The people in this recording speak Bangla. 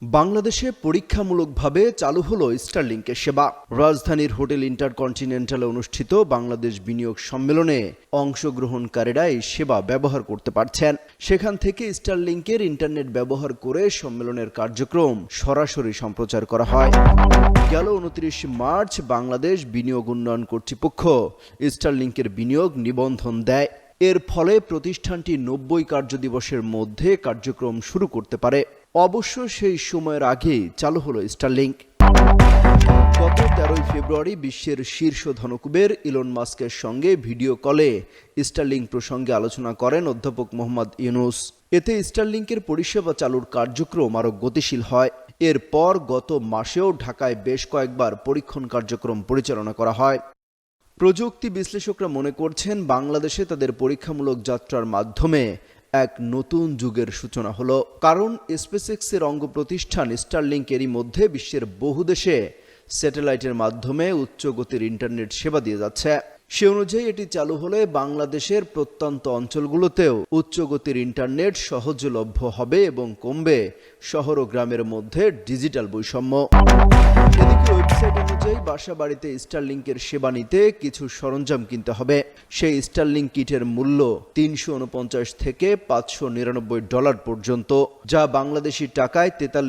বাংলাদেশে পরীক্ষামূলকভাবে চালু হলো স্টারলিংকের সেবা। রাজধানীর হোটেল ইন্টারকন্টিনেন্টালে অনুষ্ঠিত বাংলাদেশ বিনিয়োগ সম্মেলনে অংশগ্রহণকারীরা এই সেবা ব্যবহার করতে পারছেন। সেখান থেকে স্টারলিংকের ইন্টারনেট ব্যবহার করে সম্মেলনের কার্যক্রম সরাসরি সম্প্রচার করা হয়। গেল 29 মার্চ বাংলাদেশ বিনিয়োগ উন্নয়ন কর্তৃপক্ষ স্টারলিংকের বিনিয়োগ নিবন্ধন দেয়। এর ফলে প্রতিষ্ঠানটি 90 কার্যদিবসের মধ্যে কার্যক্রম শুরু করতে পারে। অবশ্য সেই সময়ের আগেই চালু হলো স্টারলিংক। গত 13 ফেব্রুয়ারি বিশ্বের শীর্ষ ধনকুবের ইলন মাস্কের সঙ্গে ভিডিও কলে স্টারলিংক প্রসঙ্গে আলোচনা করেন অধ্যাপক মোহাম্মদ ইউনুস। এতে স্টারলিংকের পরিষেবা চালুর কার্যক্রম আরও গতিশীল হয়। এরপর গত মাসেও ঢাকায় বেশ কয়েকবার পরীক্ষণ কার্যক্রম পরিচালনা করা হয়। প্রযুক্তি বিশ্লেষকরা মনে করছেন, বাংলাদেশে তাদের পরীক্ষামূলক যাত্রার মাধ্যমে এক নতুন যুগের সূচনা হলো। কারণ স্পেসএক্সের অঙ্গ প্রতিষ্ঠান স্টারলিংক এরই মধ্যে বিশ্বের বহু দেশে স্যাটেলাইটের মাধ্যমে উচ্চ গতির ইন্টারনেট সেবা দিয়ে যাচ্ছে। সে অনুযায়ী এটি চালু হলে বাংলাদেশের প্রত্যন্ত অঞ্চলগুলোতেও উচ্চ গতির ইন্টারনেট সহজলভ্য হবে এবং কমবে শহর ও গ্রামের মধ্যে ডিজিটাল বৈষম্য। এদিকে ওয়েবসাইট অনুযায়ী বাসা বাড়িতে স্টারলিংকের সেবা নিতে কিছু সরঞ্জাম কিনতে হবে। সেই স্টারলিংক কিটের মূল্য $349 থেকে $599 পর্যন্ত, যা বাংলাদেশি টাকায় 43